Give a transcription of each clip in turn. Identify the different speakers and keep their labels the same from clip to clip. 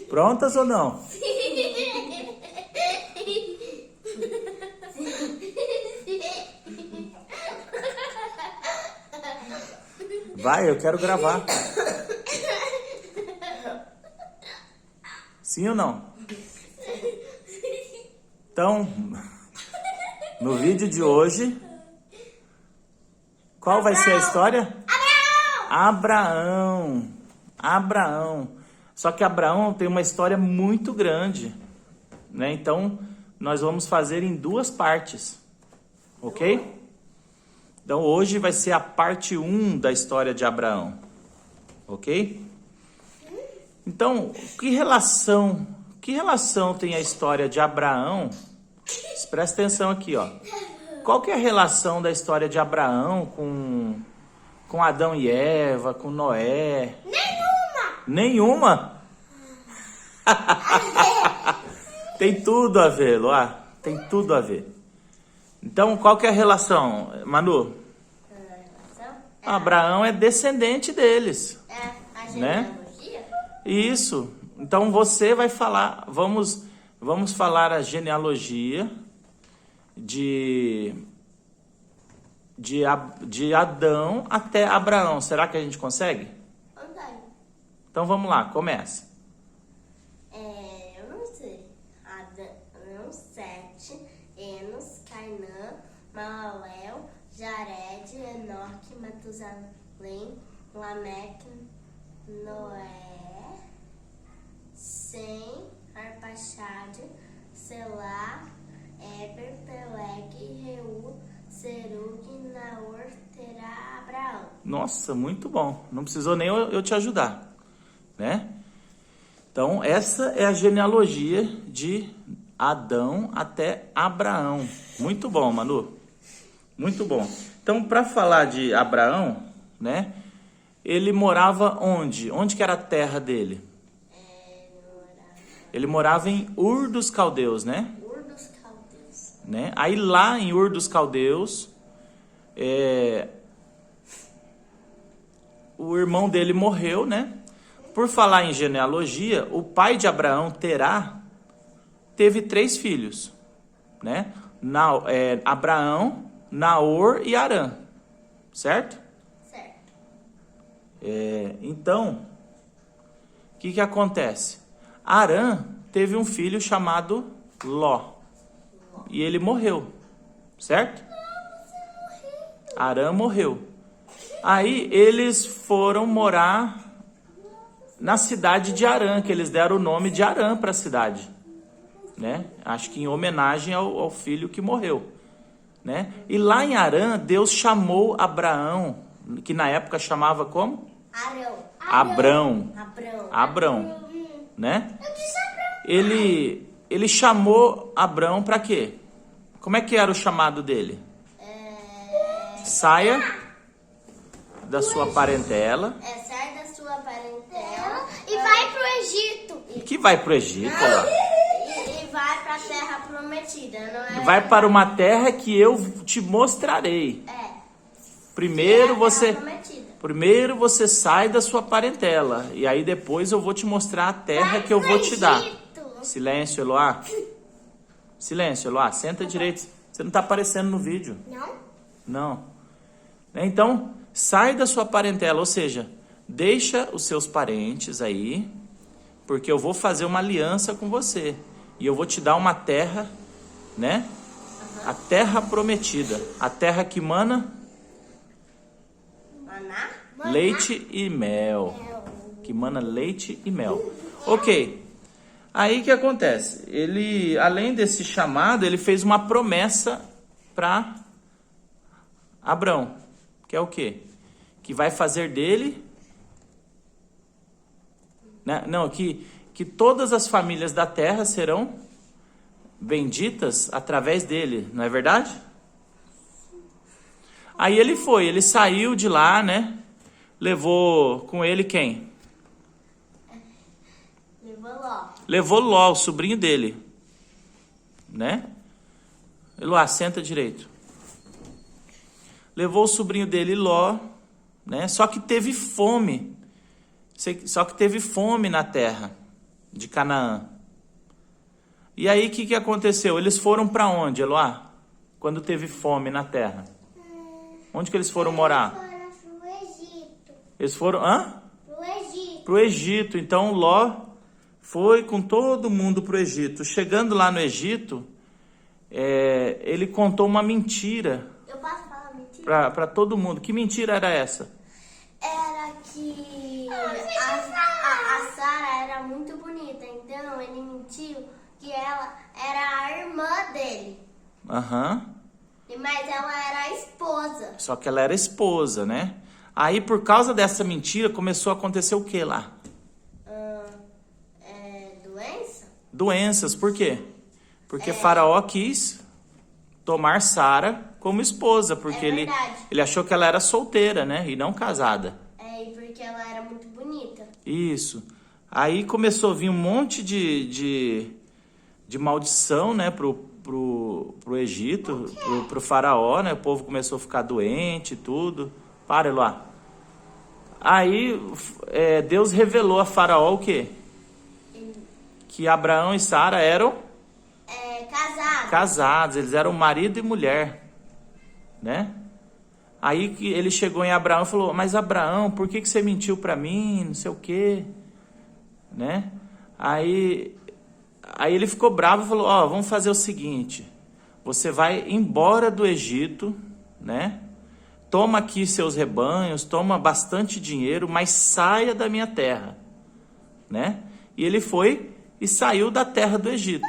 Speaker 1: Prontas ou não? Vai, eu quero gravar. Sim ou não? Então, no vídeo de hoje, qual vai ser a história? Abraão. Abraão. Só que Abraão tem uma história muito grande, né? Então, nós vamos fazer em duas partes, ok? Então, hoje vai ser a parte 1 da história de Abraão, ok? Então, que relação tem a história de Abraão? Presta atenção aqui, ó. Qual que é a relação da história de Abraão com Adão e Eva, com Noé? Nenhuma? Tem tudo a ver, Luá. Tem tudo a ver. Então, qual que é a relação, Manu? Abraão é descendente deles.
Speaker 2: A
Speaker 1: né?
Speaker 2: genealogia?
Speaker 1: Isso. Então, você vai falar... Vamos falar a genealogia de Adão até Abraão. Será que a gente consegue? Então vamos lá, começa.
Speaker 2: Eu não sei. Adão, Sete, Enos, Cainã, Malalel, Jared, Enoque, Matusalém, Lameque, Noé, Sem, Arpaxade, Selá, Eber, Peleg, Reu, Serug, Naor, Terá, Abraão.
Speaker 1: Nossa, muito bom. Não precisou nem eu te ajudar, né? Então, essa é a genealogia de Adão até Abraão. Muito bom, Manu. Muito bom. Então, para falar de Abraão, né? Ele morava onde? Onde que era a terra dele? Ele morava em Ur dos Caldeus, né?
Speaker 2: Ur dos Caldeus.
Speaker 1: Né? Aí lá em Ur dos Caldeus, o irmão dele morreu, né? Por falar em genealogia, o pai de Abraão, Terá, teve 3 filhos, né? Abraão, Naor e Arã, certo?
Speaker 2: Certo.
Speaker 1: Então, o que acontece? Arã teve um filho chamado Ló. E ele morreu, certo? Arã morreu. Aí eles foram morar na cidade de Arã, que eles deram o nome de Arã para a cidade, né? Acho que em homenagem ao filho que morreu, né? E lá em Arã, Deus chamou Abraão, que na época chamava como? Abrão, né?
Speaker 2: Eu disse Abrão.
Speaker 1: Ele chamou Abrão para quê? Como é que era o chamado dele? Saia da sua parentela.
Speaker 2: Sai da sua parentela e vai pro Egito.
Speaker 1: Que vai para o Egito, ó.
Speaker 2: E vai pra terra prometida, não é?
Speaker 1: Vai para uma terra que eu te mostrarei. Primeiro você sai da sua parentela. E aí depois eu vou te mostrar a terra que eu vou te dar. Silêncio, Eloá. Silêncio, Eloá. Senta direito. Você não está aparecendo no vídeo. Não. Então, sai da sua parentela. Ou seja, deixa os seus parentes aí. Porque eu vou fazer uma aliança com você. E eu vou te dar uma terra, né? A terra prometida. A terra que mana leite e mel. Que mana leite e mel. Ok. Aí o que acontece? Ele, além desse chamado, ele fez uma promessa para Abrão. Que é o quê? Que vai fazer dele... Não, que todas as famílias da terra serão benditas através dele. Não é verdade? Aí ele saiu de lá, né? Levou com ele quem? Levou Ló, o sobrinho dele, né? Eloá, senta direito. Levou o sobrinho dele, Ló, né? Só que teve fome na terra, de Canaã. E aí o que aconteceu? Eles foram para onde, Eloá? Quando teve fome na terra. Onde que eles foram morar?
Speaker 2: Eles foram pro Egito.
Speaker 1: Eles foram,
Speaker 2: Pro Egito.
Speaker 1: Pro Egito. Então Ló foi com todo mundo pro Egito. Chegando lá no Egito, ele contou uma mentira.
Speaker 2: Eu posso falar mentira?
Speaker 1: Para todo mundo. Que mentira era essa?
Speaker 2: Era que a Sara era muito bonita, então ele mentiu que ela era a irmã dele.
Speaker 1: Aham.
Speaker 2: Mas ela era a esposa.
Speaker 1: Só que ela era esposa, né? Aí por causa dessa mentira começou a acontecer o que lá?
Speaker 2: Doença?
Speaker 1: Doenças. Por quê? Porque Faraó quis tomar Sara como esposa, porque ele achou que ela era solteira, né? E não casada.
Speaker 2: E porque ela era muito bonita.
Speaker 1: Isso. Aí começou a vir um monte de maldição, né, pro Egito, pro Faraó, né? O povo começou a ficar doente e tudo. Para lá. Aí Deus revelou a Faraó o quê? Que Abraão e Sara eram casados, eles eram marido e mulher, né? Aí que ele chegou em Abraão e falou: mas Abraão, por que você mentiu para mim? Não sei o quê, né? Aí ele ficou bravo e falou: ó, vamos fazer o seguinte, você vai embora do Egito, né? Toma aqui seus rebanhos, toma bastante dinheiro, mas saia da minha terra, né? E ele foi e saiu da terra do Egito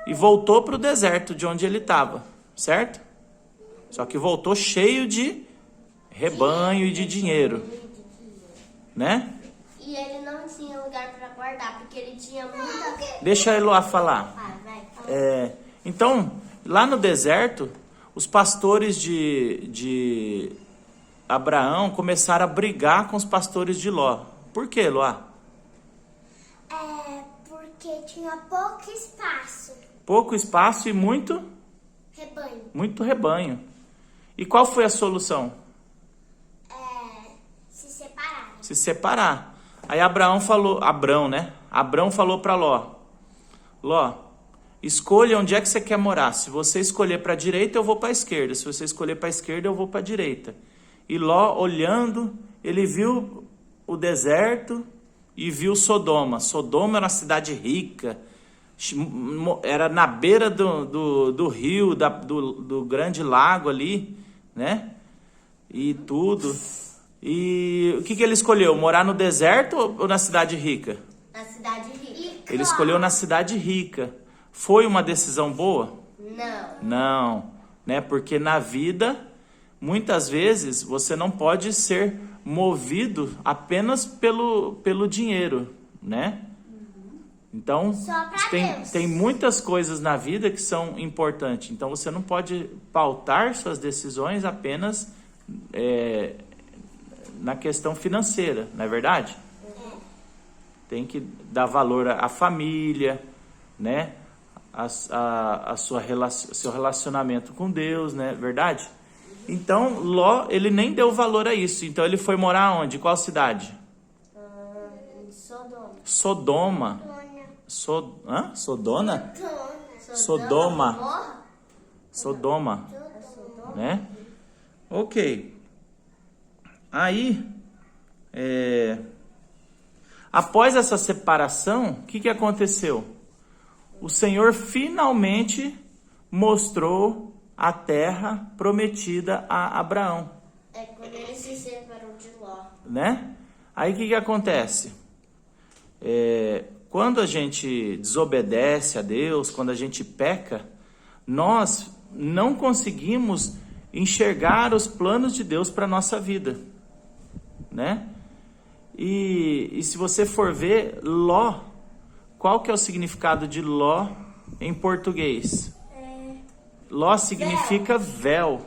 Speaker 1: e voltou para o deserto de onde ele estava, certo? Só que voltou cheio de rebanho e de dinheiro, né?
Speaker 2: E ele não tinha lugar para guardar, porque ele tinha muita...
Speaker 1: Deixa a Eloá falar.
Speaker 2: Vai.
Speaker 1: Então, lá no deserto, os pastores de Abraão começaram a brigar com os pastores de Ló. Por quê, Eloá?
Speaker 2: Porque tinha pouco espaço.
Speaker 1: Pouco espaço e muito
Speaker 2: Rebanho.
Speaker 1: rebanho. E qual foi a solução?
Speaker 2: Se separaram.
Speaker 1: Se separar. Aí Abrão falou para Ló: Ló, escolha onde é que você quer morar. Se você escolher para a direita, eu vou para a esquerda. Se você escolher para a esquerda, eu vou para a direita. E Ló, olhando, ele viu o deserto e viu Sodoma. Sodoma era uma cidade rica, era na beira do rio, do grande lago ali, né? E tudo. E o que ele escolheu? Morar no deserto ou na cidade rica?
Speaker 2: Na cidade rica.
Speaker 1: Ele escolheu na cidade rica. Foi uma decisão boa? Não, né? Porque na vida, muitas vezes, você não pode ser movido apenas pelo dinheiro, né? Então, tem muitas coisas na vida que são importantes. Então, você não pode pautar suas decisões apenas na questão financeira, não é verdade? Tem que dar valor à família, né? Seu relacionamento com Deus, né? Verdade? Então, Ló, ele nem deu valor a isso. Então, ele foi morar onde? Qual cidade?
Speaker 2: Sodoma.
Speaker 1: Sodoma? Sodoma. Né? Ok. Aí, após essa separação, o que aconteceu? O Senhor finalmente mostrou a terra prometida a Abraão.
Speaker 2: Quando ele se separou de Ló.
Speaker 1: Né? Aí o que acontece? Quando a gente desobedece a Deus, quando a gente peca, nós não conseguimos enxergar os planos de Deus para a nossa vida, né? E se você for ver, Ló, qual que é o significado de Ló em português? Ló significa véu,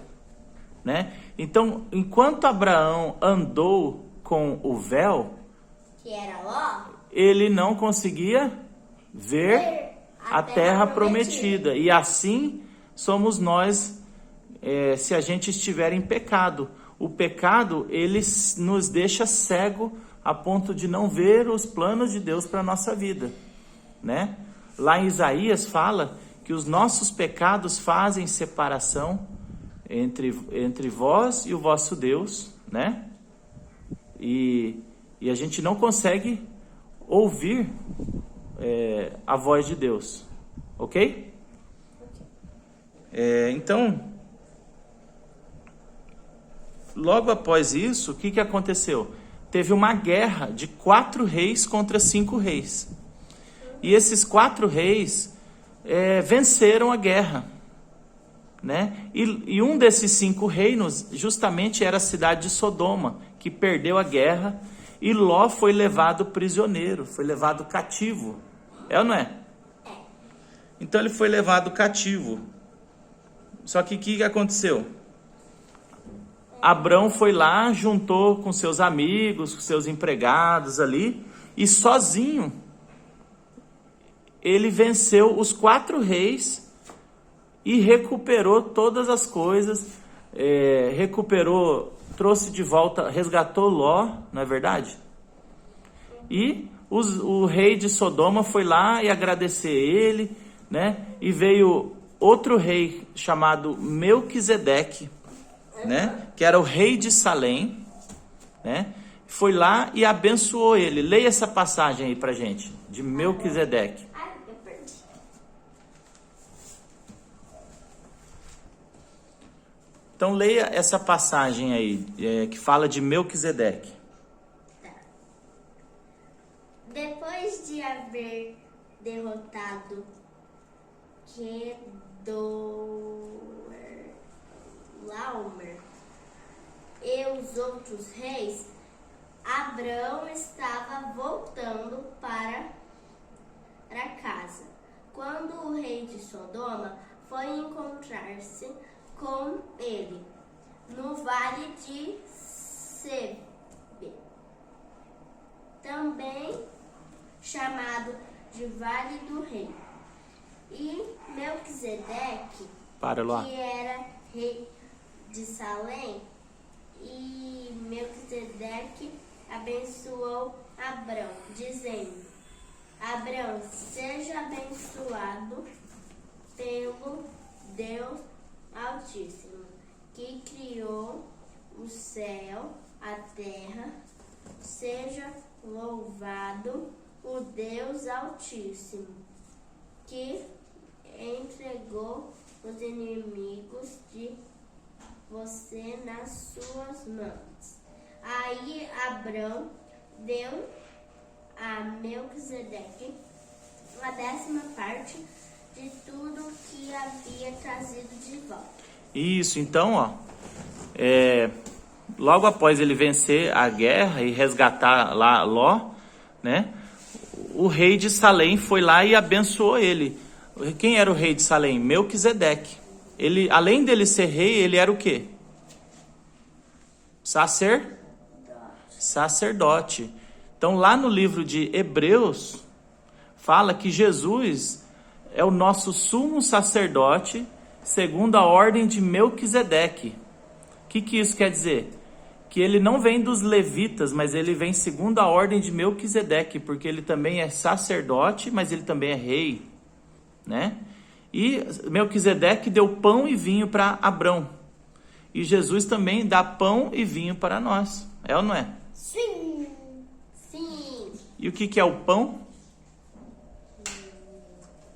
Speaker 1: né? Então, enquanto Abraão andou com o véu,
Speaker 2: que era Ló,
Speaker 1: ele não conseguia ver a terra prometida. E assim somos nós, se a gente estiver em pecado. O pecado, ele nos deixa cego a ponto de não ver os planos de Deus para a nossa vida, né? Lá em Isaías fala que os nossos pecados fazem separação entre vós e o vosso Deus, né? E a gente não consegue ouvir a voz de Deus, ok? Então, logo após isso, o que aconteceu? Teve uma guerra de 4 reis contra 5 reis. E esses 4 reis venceram a guerra, né? E um desses 5 reinos justamente era a cidade de Sodoma, que perdeu a guerra, e Ló foi levado prisioneiro, foi levado cativo. É ou não é? Então ele foi levado cativo. Só que o que aconteceu? Abrão foi lá, juntou com seus amigos, com seus empregados ali, e sozinho ele venceu os 4 reis e recuperou todas as coisas, trouxe de volta, resgatou Ló, não é verdade? E o rei de Sodoma foi lá e agradecer ele, né? E veio outro rei chamado Melquisedeque, né? Que era o rei de Salém, né? Foi lá e abençoou ele. Leia essa passagem aí pra gente, de Melquisedeque. Então leia essa passagem aí, que fala de Melquisedeque.
Speaker 2: Depois de haver derrotado Kedorlaomer e os outros reis, Abrão estava voltando para casa, quando o rei de Sodoma foi encontrar-se com ele no vale de Sebe, também chamado de Vale do Rei. E Melquisedeque, que era rei de Salém, e Melquisedeque abençoou Abrão, dizendo: Abrão, seja abençoado pelo Deus Altíssimo, que criou o céu, a terra. Seja louvado o Deus Altíssimo, que entregou os inimigos de você nas suas mãos. Aí Abrão deu a Melquisedeque a 10ª de tudo que havia trazido de volta.
Speaker 1: Isso, então, logo após ele vencer a guerra e resgatar lá Ló, né? O rei de Salém foi lá e abençoou ele. Quem era o rei de Salém? Melquisedeque. Ele, além dele ser rei, ele era o quê? Sacerdote. Então, lá no livro de Hebreus, fala que Jesus é o nosso sumo sacerdote, segundo a ordem de Melquisedeque. O que isso quer dizer? Que ele não vem dos levitas, mas ele vem segundo a ordem de Melquisedeque, porque ele também é sacerdote, mas ele também é rei, né? E Melquisedeque deu pão e vinho para Abrão. E Jesus também dá pão e vinho para nós. É ou não é?
Speaker 2: Sim. Sim.
Speaker 1: E o que é o pão?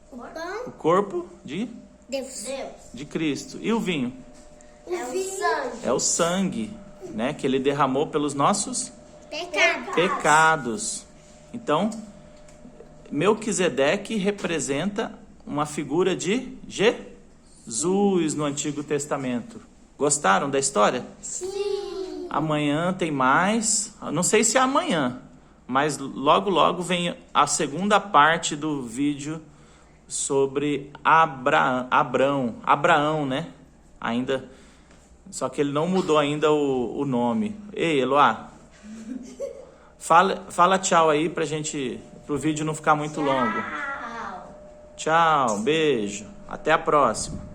Speaker 2: O pão?
Speaker 1: O corpo de
Speaker 2: Deus.
Speaker 1: De Cristo. E o vinho?
Speaker 2: É o sangue.
Speaker 1: É o sangue, né? Que ele derramou pelos nossos pecados. Então, Melquisedeque representa uma figura de Jesus no Antigo Testamento. Gostaram da história?
Speaker 2: Sim.
Speaker 1: Amanhã tem mais. Não sei se é amanhã, mas logo vem a segunda parte do vídeo sobre Abraão, né? Ainda, só que ele não mudou ainda o nome. Ei, Eloá, fala tchau aí pro vídeo não ficar muito longo. Tchau, beijo, até a próxima.